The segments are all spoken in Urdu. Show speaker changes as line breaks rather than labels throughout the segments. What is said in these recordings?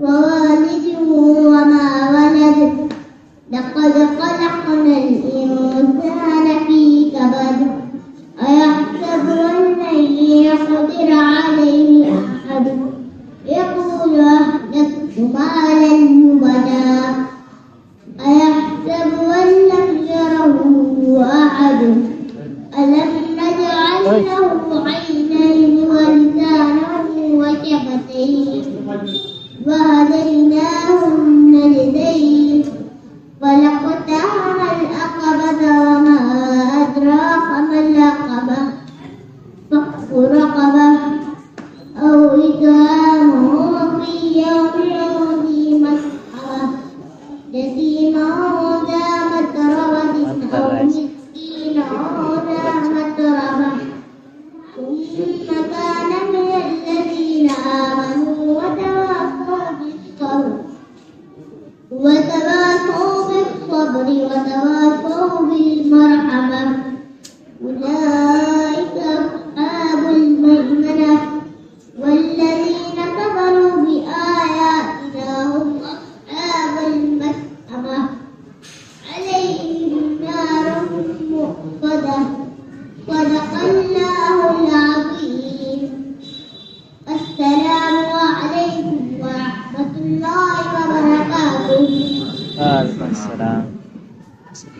ووالد وما ولد لقد خلقنا الإنسان في كبد أيحسب أن لن يقدر عليه أحد يقول أهلكت مالا لبدا أيحسب أن لم يره أحد ألم نجعل له عينين ولسانا وشفتين وهديناه النجدين فلاقتحم العقبة وما أدراك ما العقبة فك رقبة أو إطعام في يوم ذي مسغبة يتيما ذا متربة أو مسكينا ذا متربة ثم كان من الذين آمنوا وتواصوا بالصبر وتواصوا بالمرحمة أولئك أصحاب الميمنة والذين كفروا بآياتنا هم أصحاب المشأمة عليهم نار مؤصدة صدق الله العظيم. السلام عليكم ورحمة الله وبركاته.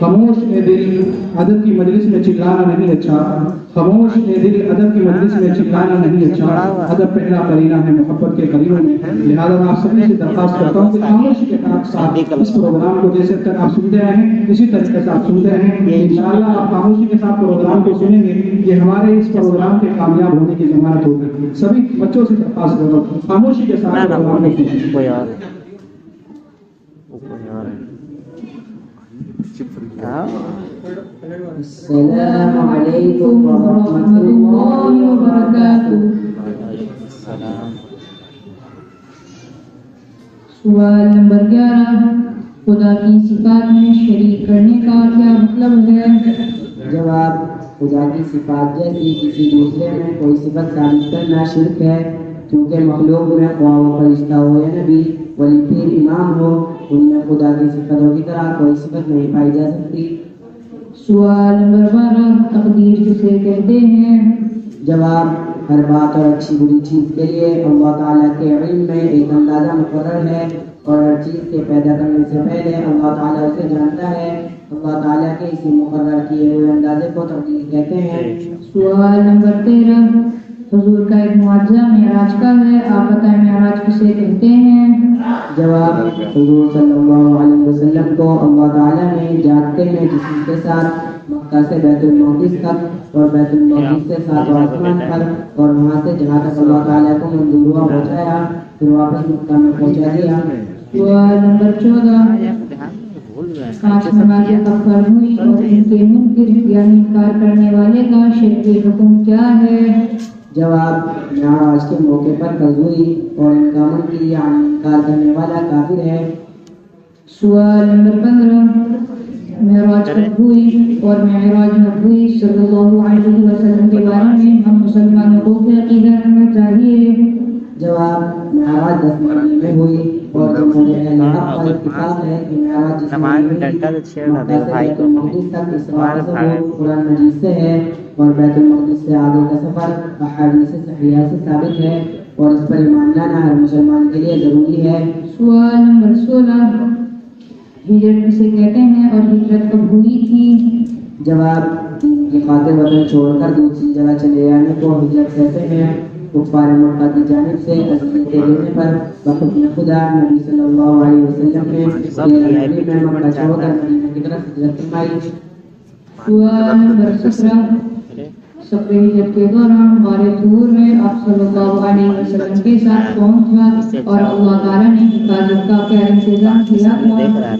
خاموش اے دل ادب کی مجلس میں چلانا نہیں اچھا، خاموش اے دل ادب کی مجلس میں چلانا نہیں اچھا، ادب پہلا قرینہ ہے محبت کے قریبوں میں۔ لہٰذا میں آپ سبھی سے درخواست کرتا ہوں کہ خاموشی کے ساتھ اس پروگرام کو جیسے تک آپ سنتے رہیں اسی طریقے سے آپ سنتے رہیں، انشاءاللہ آپ خاموشی کے ساتھ پروگرام کو سنیں گے، یہ ہمارے اس پروگرام کے کامیاب ہونے کی ضمانت ہوگی۔ سبھی بچوں سے درخواست کرتا ہوں خاموشی کے ساتھ پروگرام کو سنیں۔
کوئی اور
السلام علیکم ورحمۃ اللہ وبرکاتہ۔ سوال نمبر 11، خدا کی صفات میں شریک کرنے کا کیا مطلب ہے؟
جواب، خدا کی صفات جیسی کسی دوسرے میں کوئی صفت ثابت کرنا شرک ہے، کیونکہ مخلوق میں خواہ وہ فرشتہ ہو یا نبی، ولی پیر، امام ہو، ان میں خدا کی صفتوں کی طرح کوئی صفت نہیں پائی جا سکتی۔
سوال نمبر 12، تقدیر کسے کہتے ہیں؟
جواب، ہر بات اور اچھی بری چیز کے لیے اللہ تعالیٰ کے علم میں ایک اندازہ مقرر ہے، اور ہر چیز کے پیدا کرنے سے پہلے اللہ تعالیٰ اسے جانتا ہے۔ اللہ تعالیٰ کے اسی مقرر کیے ہوئے اندازے کو تقدیر کہتے ہیں۔
سوال نمبر 13، حضور کا ایک معجزہ معراج کا ہے، آپ بتائیں معراج کسے کہتے ہیں؟
جواب، حضور صلی اللہ علیہ وسلم کو اللہ تعالیٰ نے جاگتے میں جسم کے ساتھ مکہ سے بیت المقدس تک اور بیت المقدس سے ساتوں آسمان پر اور وہاں سے جہاں تک اللہ تعالیٰ کو منظور ہوا پہنچایا، پھر واپس مکہ میں پہنچا دیا۔
سوال نمبر 14، 5 نمازیں کب فرض ہوئی اور ان کے منکر یعنی انکار کرنے والے کا شرعی حکم کیا ہے؟
جواب، معراج کے موقع پر فرض ہوئی اور ان کا منکر یعنی انکار کرنے والا کافر ہے۔
سوال نمبر 15، معراج کب ہوئی اور معراج کب ہوئی صلی اللہ علیہ وسلم کے بارے میں ہم مسلمانوں کو کیا عقیدہ رکھنا چاہیے؟
جواب، معراج 10 مہینے میں ہوئی اور جمہور اہل حق کا اتفاق ہے کہ معراج جس مہینے میں مکہ سے بیت المقدس تک اسراء و معراج قرآن مجید سے ہے، اور بیت المقدس سے آگے کا سفر احادیث صحیحہ سے ثابت ہے، اور اس پر ایمان لانا ہر مسلمان کے لیے ضروری ہے۔
سوال نمبر 16، ہجرت کسے کہتے ہیں اور ہجرت کب ہوئی تھی؟
جواب، یہ خاطر وطن چھوڑ کر دوسری جگہ چلے جانے کو ہجرت کہتے ہیں۔ کفار مکہ کی جانب سے تسلیت دینے پر بحکم خدا نبی صلی اللہ علیہ وسلم نے مکہ چھوڑ کر مدینہ کی طرف ہجرت فرمائی۔
سوال نمبر 17، سفر ہجرت کے دوران غار طور میں آپ صلی اللہ علیہ وسلم کے ساتھ کون تھا اور اللہ تعالیٰ نے حفاظت کا کیا انتظام کیا تھا؟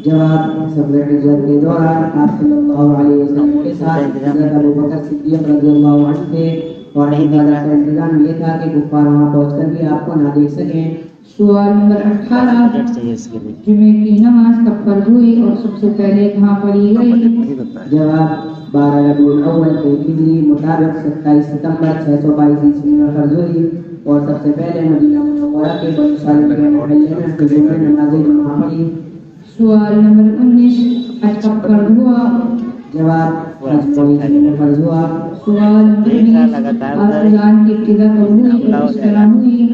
جواب، سفر ہجرت کے دوران آپ صلی اللہ علیہ وسلم کے ساتھ حضرت ابوبکر صدیق رضی اللہ عنہ تھے، اور حفاظت کا انتظام یہ تھا کہ کفار وہاں پہنچ کر بھی آپ کو نہ دیکھ سکیں۔
سوال نمبر 18، جمعے کی نماز کب فرض ہوئی اور سب سے پہلے کہاں پڑھی گئی؟
جواب، 12 ربیع الاول ہجری مطابق 27 ستمبر 622 عیسوی میں فرض ہوئی، اور سب سے پہلے مدینہ منورہ کے بنو سالم کے محلے میں حضور نے نماز جمعہ پڑھی۔
سوال نمبر 19، حج کب فرض ہوا؟
جواب، حج کو ہجری میں فرض ہوا۔
سوال نمبر 20، اذان کی ابتدا کب ہوئی اور کس طرح ہوئی؟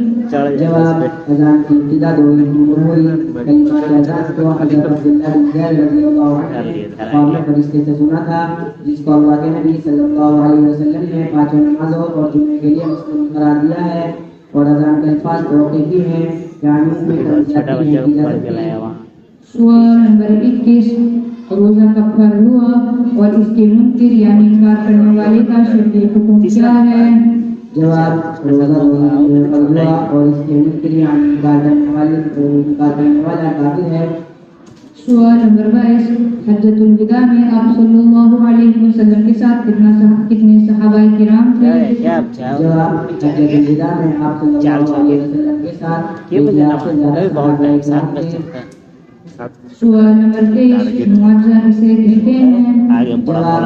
جواب، اذان کی ابتدا 2 ہجری میں ہوئی۔ کلمات اذان کو حضرت عبداللہ بن زید رضی اللہ عنہ نے خواب میں فرشتے سے سنا تھا، جس کو اللہ کے نبی صلی اللہ علیہ وسلم نے 5 نمازوں اور جمعے کے لیے مستقل قرار دیا ہے، اور اذان کے الفاظ توقیفی ہیں، یعنی اس میں کبھی نہیں کی جا سکتی۔
سوال نمبر 21، روزہ کب فرض ہوا اور اس کے منکر یعنی انکار کرنے والے کا شرعی حکم کیا ہے؟
جواب، روزہ فرض ہوا اور اس کے منکر یعنی انکار کرنے والا کافر ہے۔
سوال نمبر 22، حجۃ الوداع میں آپ صلی اللہ علیہ وسلم کے ساتھ کتنے صحابہ کرام تھے؟
جواب، حجۃ الوداع میں آپ صلی اللہ علیہ وسلم کے ساتھ 1 لاکھ سے زیادہ صحابہ کرام تھے۔
سوال نمبر 23، معجزہ کسے کہتے ہیں؟
جواب،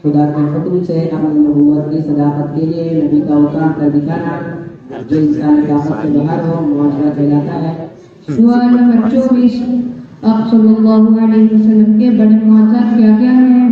خدا کے حکم سے اپنی نبوت کی صداقت کے لیے نبی کا اتار کر دکھانا جو انسان طاقت سے باہر ہو معجزہ کہلاتا ہے۔
سوال نمبر 24، آپ صلی اللہ علیہ وسلم کے بڑے معجزات کیا کیا ہیں؟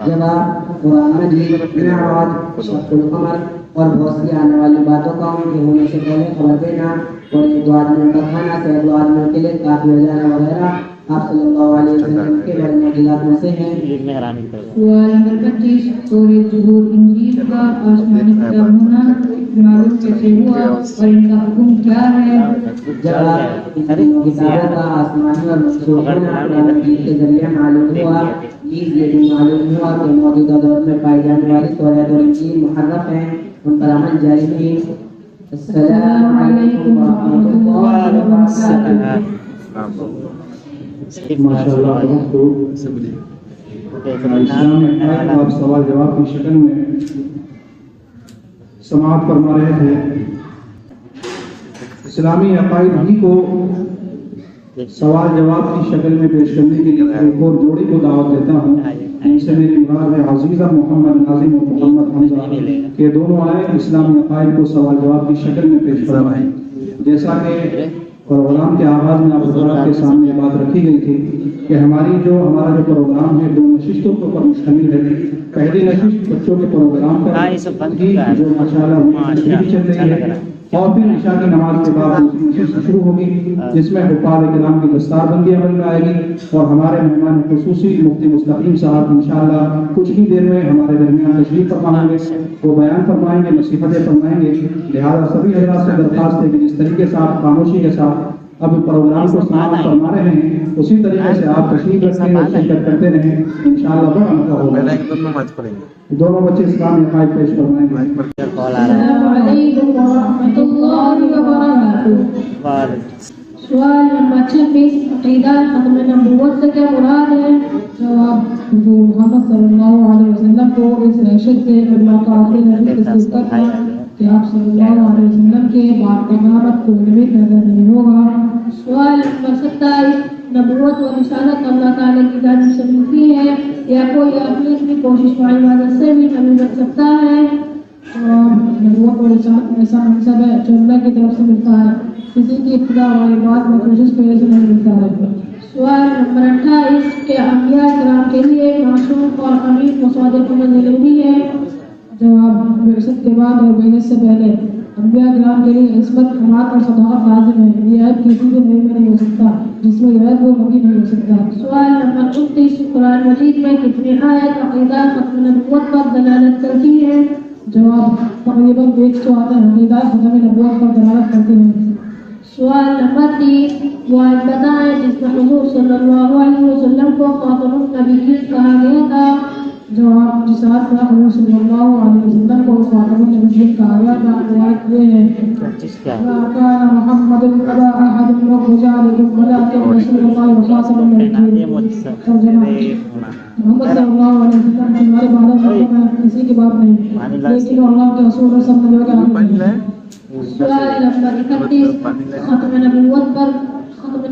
جواب، قرآن مجید، معراج، شق القمر اور بہت سی آنے والی باتوں کا ان کے ہونے سے پہلے خبر دینا، اور 1-2 آدمیوں کا کھانا 100 آدمیوں کے لیے کافی ہو جانا وغیرہ آپ صلی اللہ علیہ وسلم کے بڑے معجزات میں سے ہیں۔
عید میں حرام کی طرف
سوال نمبر 25 سورہ ظہور انجیل کا آسمانی کتاب ہونا معلوم کیسے ہوا اور ان کا حکم کیا ہے؟
جواب کتابوں کا آسمانی اور منسوخ ہونا قرآن مجید کے ذریعے معلوم ہوا۔ چیز یہ بھی معلوم ہوا کہ موجودہ دور میں پائی جانے والی توریت اور انجیل محرف ہیں، ان پر عمل جاری نہیں۔ السلام علیکم ورحمۃ اللہ وبرکاتہ۔
ماشاءاللہ اسلام میں آپ سوال جواب کی شکل میں سماعت فرما رہے تھے۔ اسلامی عقائد ہی کو سوال جواب کی شکل میں پیش کرنے کے لیے ایک اور جوڑی کو دعوت دیتا ہوں۔ ان سے میری مراد ہے عزیزہ محمد ناظم اور محمد حمزہ کہ دونوں آئے اسلامی عقائد کو سوال جواب کی شکل میں پیش فرمائیں۔ جیسا کہ پروگرام کے آغاز میں آپ حضرات کے سامنے بات رکھی گئی تھی کہ ہمارا جو پروگرام ہے دو نشستوں کے اوپر مشتمل ہے۔ پہلی نشست بچوں کے پروگرام پر تھی جو ماشاءاللہ چل رہی ہے، اور پھر عشاء کی نماز کے بعد دوسری نشست شروع ہوگی جس میں حفاظ کرام کی دستار بندی عمل میں آئے گی، اور ہمارے مہمان خصوصی مفتی مستقیم صاحب انشاءاللہ کچھ ہی دیر میں ہمارے درمیان تشریف فرما گے، وہ بیان فرمائیں گے، نصیحتیں فرمائیں گے۔ لہٰذا سبھی حضرات سے درخواست ہے کہ جس طریقے سے آپ خاموشی کے ساتھ اب پروگرام کو سماعت فرما رہے ہیں اسی طریقے سے آپ تشریف رکھیں اور شرکت کرتے رہیں، انشاءاللہ بڑا نفع ہوگا۔ دونوں بچے اسلامی عقائد پیش فرمائیں گے۔
السلام علیکم ورحمۃ اللہ وبرکاتہ۔ سوال نمبر 26 عقیدہ ختم نبوت سے کیا مراد ہے؟ جواب حضور محمد صلی اللہ علیہ وسلم کو اس حیثیت سے اللہ کا آخری نبی تصدیق کرنا کہ آپ صلی اللہ علیہ وسلم کے بعد قیامت کوئی نبی پیدا نہیں ہوگا۔ سوال نمبر 27 نبوت و رسالت اللہ تعالیٰ کی جانب سے ملتی ہے یا کوئی اپنی کوشش و عبادت سے بھی نبی بن سکتا ہے؟ نبوت و رسالت میں ایسا منصب ہے جو اللہ کی طرف سے ملتا ہے، کسی کی ابتدا والی بات میں کوشش کی وجہ سے نہیں ملتا ہے۔ سوال نمبر 28 کہ انبیاء کرام کے لیے معصوم اور امین و صادق ہونا ضروری ہے؟ جواب بعثت کے بعد اور بعثت سے پہلے انبیاء کرام کے لیے عصمت، امانت اور صداقت لازم ہے۔ یہ عیب کسی بھی نبی میں نہیں ہو سکتا، جس میں یہ عیب وہ نبی نہیں ہو سکتا۔ سوال نمبر 29 قرآن مجید میں کتنی آیت عقیدہ ختم نبوت پر دلالت کرتی ہے؟ جواب تقریباً 100 آیتیں عقیدہ ختم نبوت پر دلالت کرتی ہیں۔ سوال نمبر 30 وہ آیت بتائیں جس میں حضور صلی اللہ علیہ وسلم کو خاتم النبیین کہا گیا تھا؟ جواب جس آیت میں حضور صلی اللہ علیہ وسلم کو خاتم النبیین کہا گیا تھا وہ آیت یہ ہے ما كان محمد أبا أحد من رجالكم ولكن رسول الله وخاتم النبيين۔ ترجمہ محمد صلی اللہ علیہ وسلم ہمارے بارے میں کسی کی بات نہیں لیکن اللہ کے رسول اور سب نبیوں کے حق میں۔ سوال نمبر 31 ختم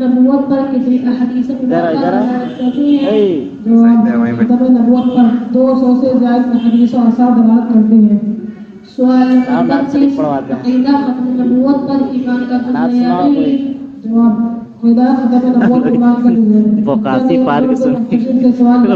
نبوت پر کتنی احادیث مبارکہ کرتی ہیں؟ جواب ختم نبوت پر 200 سے زائد احادیث و آثار دلالت کرتی ہیں۔ سوال نمبر 32 عقیدہ ختم نبوت پر ایمان کا بنیادی؟ جواب عقیدہ ختم نبوت پر ایمان کا بنیادی
بوکاسی پارک
اسلام دین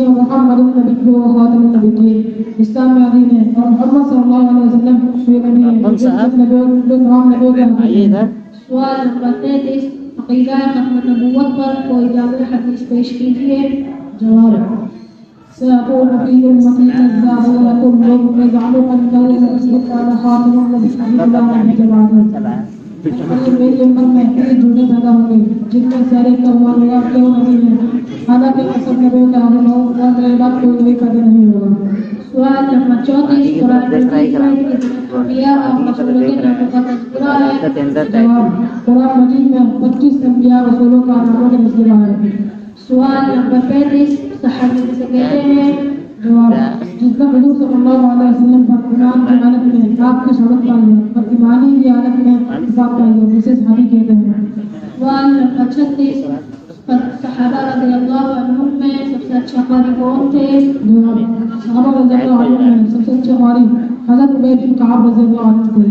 محمد النبی و خاتم النبیین، اسلام میں دین ہے اور محمد صلی اللہ علیہ وسلم یہ نبی ہے جو تمام نبیوں کے حق ہے۔ سوال نمبر 33 عقیدہ ختم نبوت پر کوئی جامع حدیث پیش کیجیے۔ جواب سيكون في أمتي كذاب وكلهم يزعم أنه كان خاتم النبيين لا نبي بعده۔ میری امت میں کئی جھوٹے پیدا ہوں گے جن میں سارے کیوں نبی ہیں، حالانکہ سب نبیوں کے حامل ہوں اور میرے بعد کوئی نبی پیدا نہیں ہوگا۔ سوال نمبر 34 قرآن مجید میں انبیاء اور رسولوں کے ناموں کا تذکرہ ہے؟ جواب قرآن مجید میں 25 انبیاء رسولوں کا ناموں کا تذکرہ ہے۔ سوال نمبر 35 صحابی سے کہتے ہیں؟ جواب جس میں حضور صلی اللہ علیہ وسلم پر ایمان کی حالت میں آپ کی صحبت پائی ہے اور ایمانی کی حالت میں اتفاق پائی ہے جسے صحابی کہتے ہیں۔ سوال نمبر 36 صحابہ رضی اللہ عنہم میں سب سے اچھا قاری کون تھے؟ جواب صحابہ رضی اللہ عنہم میں سب سے اچھا قاری حضرت عبید بن کعب رضی اللہ عنہ تھے۔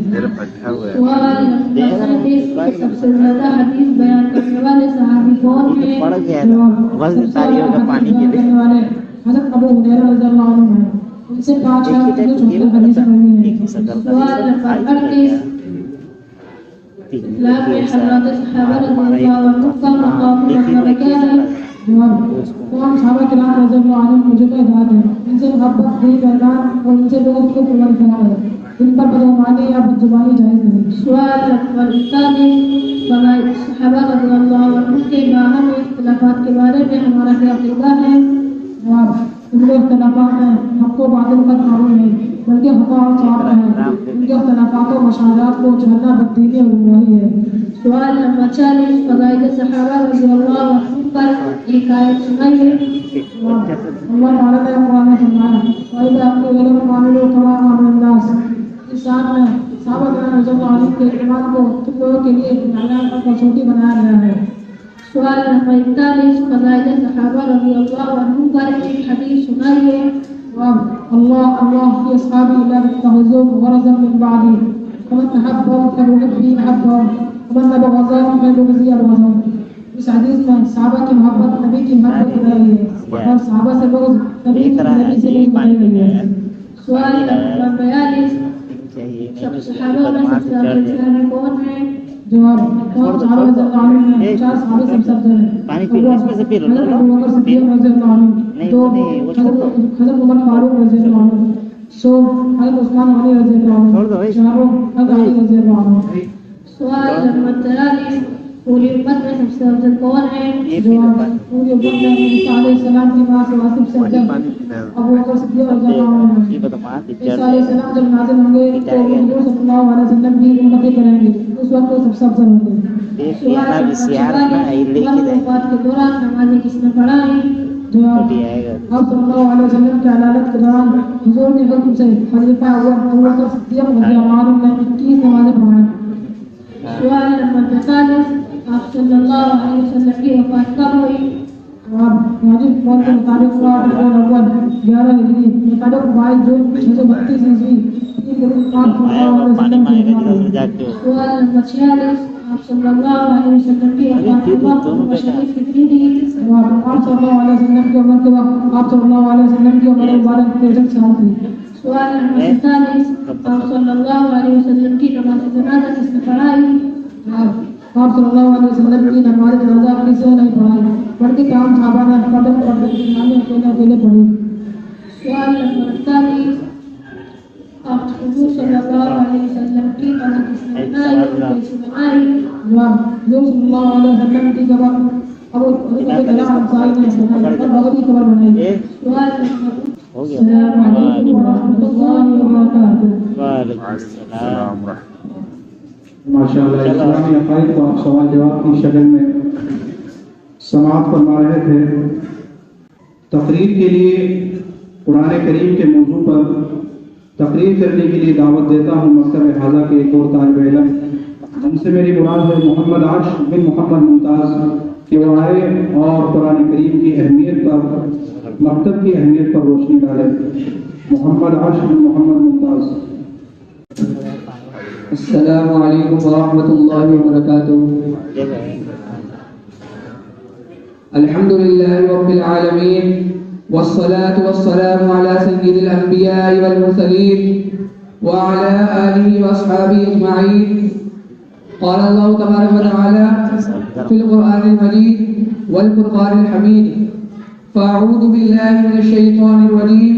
سوال نمبر 37 سب سے زیادہ حدیث بیان کرنے والے صحابی کون تھے؟ جواب سب سے زیادہ حدیث بیان کرنے والے حضرت ابو ہریرہ رضی اللہ عنہ ہیں، ان سے 5 چھوٹے حدیثیں مروی ہیں۔ سوال نمبر 38 اسلام میں حضرات صحابہ رضی اللہ عنہ کا مقام مرتبہ کیا ہے؟
تمام صحابہ کرام رضی اللہ عنہم مجھے ہدایت ہے، ان سے محبت دل اعلان اور ان سے لوگوں کو قربان کرنا ہے، ان پر بدگمانی یا بدزبانی جائز نہیں۔
سوال نمبر 41 فرمائے صحابہ رضی اللہ عنہ کے باہم اختلافات کے بارے میں ہمارا کیا عقیدہ ہے؟
جواب: ان کے اختلافات ہیں حق و باطل کا قانون ہے، بلکہ خطا اور صواب کا ہے، ان کے اختلافات و مشاہدات کو چھوڑنا بددینی اور گمراہی ہے۔
سوال نمبر 40 فضائل صحابہ رضی اللہ عنہ پر ایک آیت سنائیے۔
اللہ تعالیٰ نے قرآن میں فرمایا: وَإِذَا قِيلَ لَهُمْ آمِنُوا كَمَا آمَنَ النَّاسُ، اس آیت میں صحابہ کرام رضی اللہ عنہم کے ایمان کو تم لوگوں کے لیے اعلان اور کسوٹی بنایا گیا ہے۔
سوال نمبر 41 فضائل صحابہ رضی اللہ عنہ پر ایک حدیث سنائیے۔
اللہ في أصحابي لا تتخذوا غرضا من بعدي فمن أحبهم فليحبني أحبهم ومن أبغضهم فليبغضني أبغضهم۔ اس حدیث میں صحابہ کی محبت نبی کی محبت بنائی گئی ہے اور صحابہ سے بغض نبی سے بغض بنائی گئی ہے۔
سوال نمبر 42 سب صحابہ میں سب سے افضل صحابی کون ہیں؟
جواب: تمام صحابہ رضی اللہ عنہم میں 4 صحابہ سب سے افضل ہیں۔ حضرت ابوبکر صدیق رضی اللہ عنہ، 2 حضرت عمر فاروق رضی اللہ عنہ، 100 حضرت عثمان غنی رضی اللہ عنہ، 4 حضرت علی رضی اللہ عنہ۔
سوال نمبر 43 پوری امت میں سب سے افضل کون ہے؟
جواب: پوری امت میں عیسیٰ علیہ السلام کی ماں سے واسف سے افضل ابوبکر صدیق رضی اللہ عنہ۔ عیسیٰ علیہ السلام جب نازل ہوں گے تو حضور صلی اللہ علیہ وسلم کی امتی کریں گے، اس وقت وہ سب سے افضل ہوں گے۔
سوال نمبر وفات کے دوران نمازیں کس نے پڑھائی؟
جواب: آپ صلی اللہ علیہ وسلم کی علالت کے دوران حضور کے حکم سے خلیفہ اول ابوبکر صدیق رضی اللہ عنہ نے 21 نمازیں پڑھائیں۔
سوال نمبر 45 آپ صلی اللہ علیہ وسلم کی وفات کب ہوئی؟
جواب: واجب موت کے مطابق ربیع الاول 11 ہجری مطابق 22 جون 632 عیسوی کے دن آپ صلی اللہ علیہ وسلم کی وفات ہوئی۔
سوال نمبر 46 آپ صلی اللہ علیہ وسلم کی وفات کے وقت عمر شریف کتنی تھی؟
جواب: آپ صلی اللہ علیہ وسلم کی عمر کے وقت آپ صلی اللہ علیہ وسلم کی عمر مبارک 63 سال تھی۔
سوال نمبر 47 آپ صلی اللہ علیہ وسلم کی نماز جنازہ کس نے پڑھائی؟
جواب: آپ صلی اللہ علیہ وسلم کی نماز جنازہ کسی نے نہیں پڑھائی، بلکہ تمام صحابہ نے اکیلے پڑھی۔
سوال نمبر 48 آپ حضور صلی اللہ علیہ وسلم کی قبر کس نے بنائی اور کیسے بنائی؟
جواب: حضور صلی اللہ علیہ وسلم کی قبر ابو کلام انصاری نے بنائی اور بغوی قبر بنائی۔
سوال نمبر
السلام علیکم ورحمۃ اللہ وبرکاتہ۔
وعلیکم السلام۔
ماشاءاللہ اسلامی عقائد کو آپ سوال جواب کی شکل میں سماعت فرما رہے تھے۔ تقریر کے لیے قرآن کریم کے موضوع پر تقریر کرنے کے لیے دعوت دیتا ہوں مکتب حاضہ کے ایک اور طالب علم جن سے میری مراد ہے محمد عاشق بن محمد ممتاز کہ وہ آئے اور قرآن کریم کی اہمیت پر مکتب کی اہمیت پر روشنی ڈالے۔ محمد عاشق بن محمد ممتاز۔
السلام علیکم ورحمۃ اللہ وبرکاتہ۔ الحمد للہ رب العالمین والصلاة والسلام على سید الانبیاء والمرسلین وعلى آلہ واصحابہ اجمعین۔ قال اللہ تبارک وتعالی فی القرآن المجید والفرقان الحمید فاعوذ باللہ من الشیطان الرجیم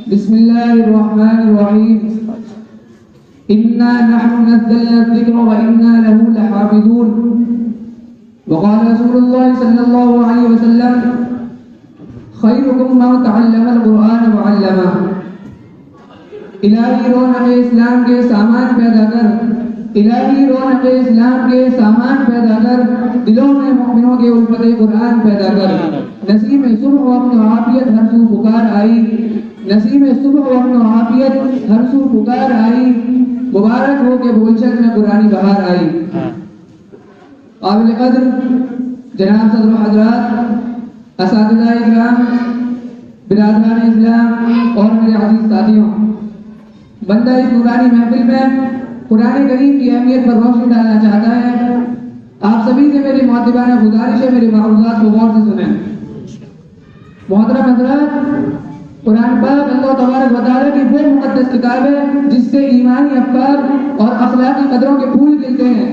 بسم اللہ الرحمن الرحیم إنا نحن نزلنا الذكر وإنا له لحافظون۔ وقال رسول الله صلى الله عليه وسلم خيركم من تعلم القرآن وعلمه۔ الہی رونق اسلام کے سامان پیدا کر، الہی رونق اسلام کے سامان پیدا کر، دلوں میں مومنوں کے الفت قرآن پیدا کر۔ نسیم صبح و امن و عافیت ہر سو پکار آئی، نسیم صبح و امن و عافیت ہر سو پکار آئی، مبارک ہو کہ بولشن میں قرآنی بہار آئی۔ قابل قدر جناب صدر حضرات، اساتذہ اکرام، برادران اسلام اور میرے عزیز ساتھیوں، بندہ اس نورانی محفل میں قرآن کریم کی اہمیت پر روشنی ڈالنا چاہتا ہے۔ آپ سبھی سے میری معتبانہ گزارش ہے، میری معروضات کو غور سے سنیں۔ محترم حضرات، قرآن پاک اللہ تبارک و تعالیٰ کی وہ مقدس کتاب ہے جس سے ایمانی افکار اور اخلاقی قدروں کے پھول کھلتے ہیں۔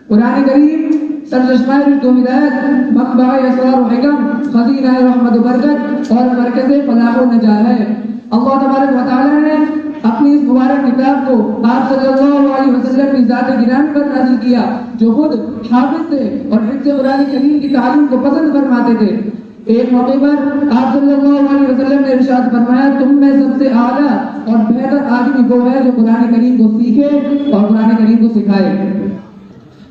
قرآن کریم سرچشمہ رشد و ہدایت، منبع اسرار و حکم، خزینہ رحمت و برکت اور مرکز فلاح و نجات ہے۔ اللہ تبارک و تعالی نے اپنی اس مبارک کتاب کو آپ صلی اللہ علیہ وسلم کی ذات گرامی پر نازل کیا، جو خود حافظ تھے اور حفظ قرآن کریم کی تعلیم کو پسند فرماتے تھے۔ ایک موقع پر آپ صلی اللہ علیہ وسلم نے ارشاد فرمایا، تم میں سب سے اعلیٰ اور بہتر آدمی وہ ہے جو قرآن کریم کو سیکھے اور قرآن کریم کو سکھائے۔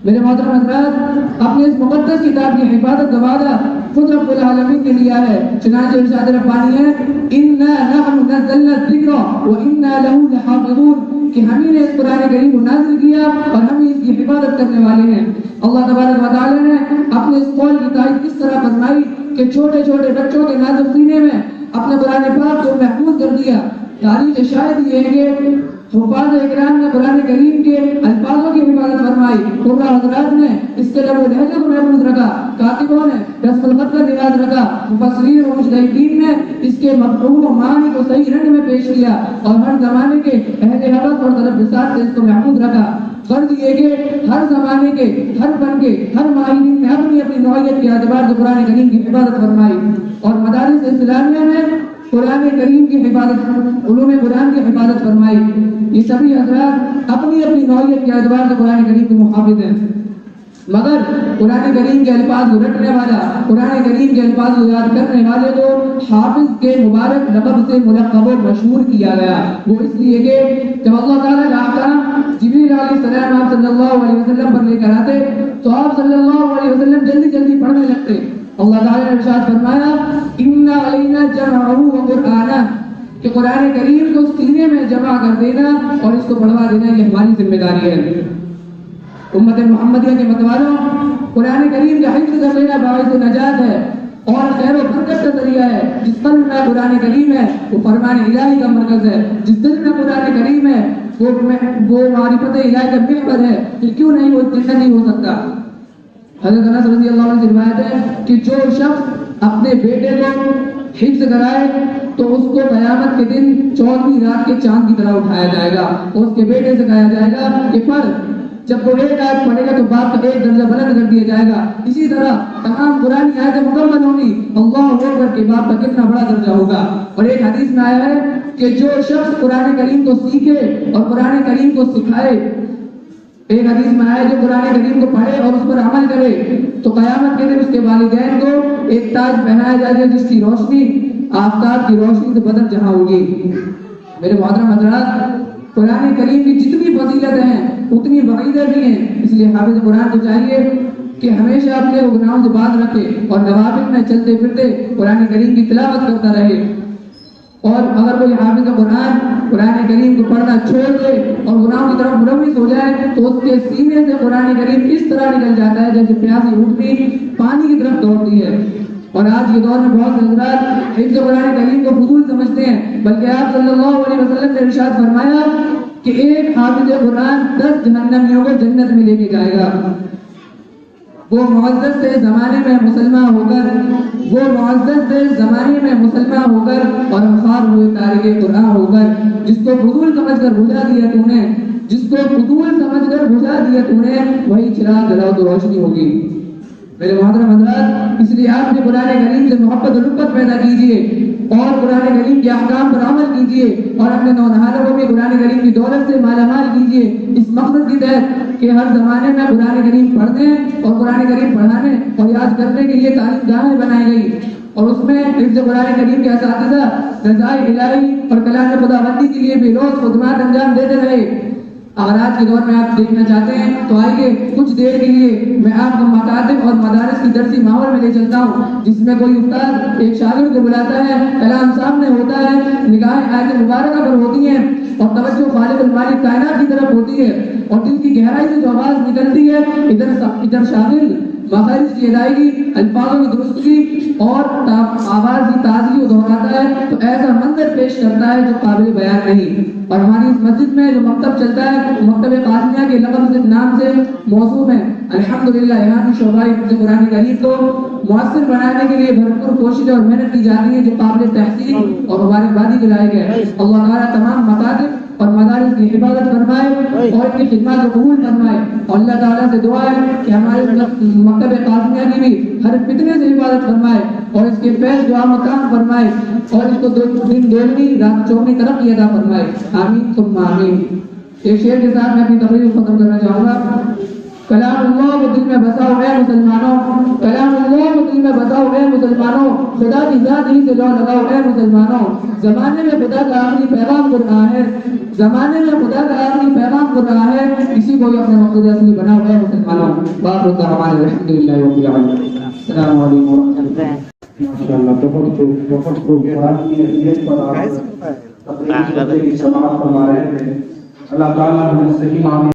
میرے محترم حضرات، اپنی اس مقدس کتاب کی حفاظت کا وعدہ خود رب العالمین نے لیا ہے، چنانچہ ارشاد ربانی ہے، اِنَّا نَحْنُ نَزَّلْنَا الذِّكْرَ وَإِنَّا لَهُ لَحَافِظُونَ، کہ ہم ہی نے اس قرآن کریم کو نازل کیا اور ہم ہی اس کی حفاظت کرنے والے ہیں۔ اللہ تبارک و تعالی نے اپنے اس قول کی تائید اس طرح فرمائی کہ چھوٹے چھوٹے بچوں کے نازک سینے میں اپنے قرآن پاک کو محفوظ کر دیا۔ تاریخ شاید یہ ہے کہ حفاظ اکرام نے قرآن کریم کے الفاظوں کی حفاظت فرمائی، قرآن حضرات نے اس کے لب و لہجے کو محفوظ رکھا، کاتبوں نے رسم الخط کا لحاظ رکھا، مفسرین اور مجتہدین نے اس کے مفہوم و معنی کو صحیح رنگ میں پیش کیا اور ہر زمانے کے اہل حوث اور تلبسات سے اس کو محفوظ رکھا۔ غرض یہ کہ ہر زمانے کے، ہر فن کے، ہر ماہرین نے اپنی اپنی نوعیت کے اعتبار سے قرآن کریم کی حفاظت فرمائی اور مدارس اسلامیہ میں قرآن کریم کی حفاظت، علوم قرآن کی حفاظت فرمائی۔ یہ سبھی حضرات اپنی اپنی نوعیت کے اعتبار سے قرآن کریم کے محافظ ہیں، مگر قرآن کریم کے الفاظ کو رٹنے والا، قرآن کریم کے الفاظ کو یاد کرنے والے کو حافظ کے مبارک لقب سے ملقب و مشہور کیا گیا۔ وہ اس لیے کہ جب اللہ تعالیٰ کا احکام جبریل علیہ السلام آپ صلی اللہ علیہ وسلم پر لے کر آتے تو آپ صلی اللہ علیہ وسلم جلدی جلدی پڑھنے لگتے۔ اللہ تعالیٰ نے ارشاد فرمایا، اِنَّا عَلَيْنَا جَمْعَهُ وَقُرْآنَهُ، کہ قرآن کریم کو سینے میں جمع کر دینا اور اس کو پڑھوا دینا یہ ہماری ذمہ داری ہے۔ امت محمدیہ کے متوالوں، قرآن کریم کا حفظ کر لینا باعث نجات ہے اور خیر و برکت کا ذریعہ ہے۔ جس قلب میں قرآن کریم ہے وہ فرمان الہی کا مرکز ہے، جس دل میں قرآن کریم ہے وہ معرفت الہی کا محور ہے، پھر کیوں نہیں وہ جنت نہیں ہو سکتا۔ حضرت انس رضی اللہ عنہ سے روایت ہے کہ جو شخص اپنے بیٹے کو حفظ کرائے تو اس کو قیامت کے دن 14ویں رات کے چاند کی طرح اٹھایا جائے گا اور اس کے بیٹے سے کہا جائے گا کہ پڑھ، جب وہ ایک آیت پڑھے گا تو باپ کا ایک درجہ بلند کر دیا جائے گا۔ اسی طرح تمام قرآن کی آیتیں مکمل ہونی، اللہ اکبر کے باپ کا کتنا بڑا درجہ ہوگا۔ اور ایک حدیث میں آیا ہے کہ جو شخص قرآن کریم کو سیکھے اور قرآن کریم کو سکھائے، ایک حدیث میں آیا جو قرآن کریم کو پڑھے اور اس پر عمل کرے تو قیامت کے دن اس کے والدین کو ایک تاج پہنایا جائے گا جس کی روشنی آفتاب کی روشنی سے بدر جہاں ہوگی۔ میرے محترم حضرات، قرآن کریم کی جتنی فضیلتیں ہیں اتنی وعیدیں بھی ہیں، اس لیے حافظ قرآن کو چاہیے کہ ہمیشہ اپنے گناہوں سے باز رکھے اور نوافل میں چلتے پھرتے قرآن کریم کی تلاوت کرتا رہے۔ اور اگر کوئی حافظ قرآن کریم کو پڑھنا چھوڑ دے اور گناہوں کی طرف ملوث ہو جائے تو اس کے سینے سے قرآن کریم اس طرح نکل جاتا ہے جیسے پیاسی اونٹنی پانی کی طرف دوڑتی ہے۔ اور آج کے دور میں بہت سے حضرات حفظ قرآن کریم کو فضول سمجھتے ہیں، بلکہ آپ صلی اللہ علیہ وسلم نے ارشاد فرمایا کہ ایک حافظ قرآن 10 جہنمیوں کو جنت میں لے کے جائے گا۔ وہ معزز سے زمانے میں مسلمان ہو کر اور ہمخوار ہوئے تارک قرآن ہو کر، جس کو فضول سمجھ کر بجھا دیا تو نے وہی چراغ جلاؤ تو روشنی ہوگی۔ میرے محترم حضرات، اس لیے آپ نے قرآن کریم سے محبت و رغبت پیدا کیجیے اور قرآن کریم کے احکام پر عمل کیجیے اور اپنے نونہالوں کو بھی قرآن کریم کی دولت سے مالا مال کیجیے، اس مقصد کی تحت کہ ہر زمانے میں قرآن کریم پڑھنے اور قرآن کریم پڑھانے اور یاد کرنے کے لیے تعلیم گاہیں بنائی گئی اور اس میں حفظ قرآن کریم کے اساتذہ رضائے الہی اور کلام خداوندی کے لیے بھی روز خدمات انجام دیتے رہے۔ اگر آج کے دور میں آپ دیکھنا چاہتے ہیں تو آئیے کچھ دیر کے لیے میں آپ کو مکاتب اور مدارس کی درسی ماحول میں لے چلتا ہوں، جس میں کوئی استاد ایک شاگرد کو بلاتا ہے، کلام سامنے ہوتا ہے، نگاہیں آیت مبارکہ پر ہوتی ہیں اور توجہ خالق المالک کائنات کی طرف ہوتی ہے اور دل کی گہرائی سے جو آواز نکلتی ہے ادھر شاگرد مخارج کی ادائیگی، الفاظوں کی درستگی اور آواز کی تازگی کو دہراتا ہے تو ایسا منظر پیش کرتا ہے جو قابل بیان نہیں۔ اور ہماری اس مسجد میں جو مکتب چلتا ہے وہ مکتب قاسمیہ کے لقب سے نام سے موصوف ہے۔ الحمدللہ یہاں کی شعبۂ حفظ قرآن کریم کو مؤثر بنانے کے لیے بھرپور کوشش اور محنت کی جاتی ہے جو قابل تحسین اور مبارکبادی کے لائق ہے۔ اللہ تعالیٰ تمام مکاتب
اور مدارس کی حفاظت فرمائے اور ان کی خدمات کو قبول فرمائے. اور اللہ تعالیٰ سے دعا ہے کہ ہمارے مکتب قاسمیہ کی بھی ہر فتنے سے حفاظت فرمائے اور اس کے فیض دعا مقام فرمائے اور اس کو دن دیوی رات چوگنی ترقی عطا فرمائے. آمین ثم آمین. ایک شعر کے ساتھ میں اپنی تقریر کو ختم کرنا چاہوں گا. کلام اللہ کو دل میں بساؤ اے مسلمانوں, کلام اللہ کو دل میں بساؤ اے مسلمانوں, خدا کی ذات ہی سے لو لگاؤ اے مسلمانوں. زمانے میں خدا کا آخری پیغام کر رہا ہے, زمانے میں خدا کا آخری پیغام کر رہا ہے, کسی کو اپنے مقصد اصلی بناؤ اے مسلمانوں. باقی ہمارے الحمدللہ رب العالمین. السلام علیکم.
چلتے ہیں.
ماشاءاللہ بہت خوب قرآن کی اہمیت پر آپ تقریر کی سماعت فرما رہے ہیں. اللہ تعالیٰ ہمیں صحیح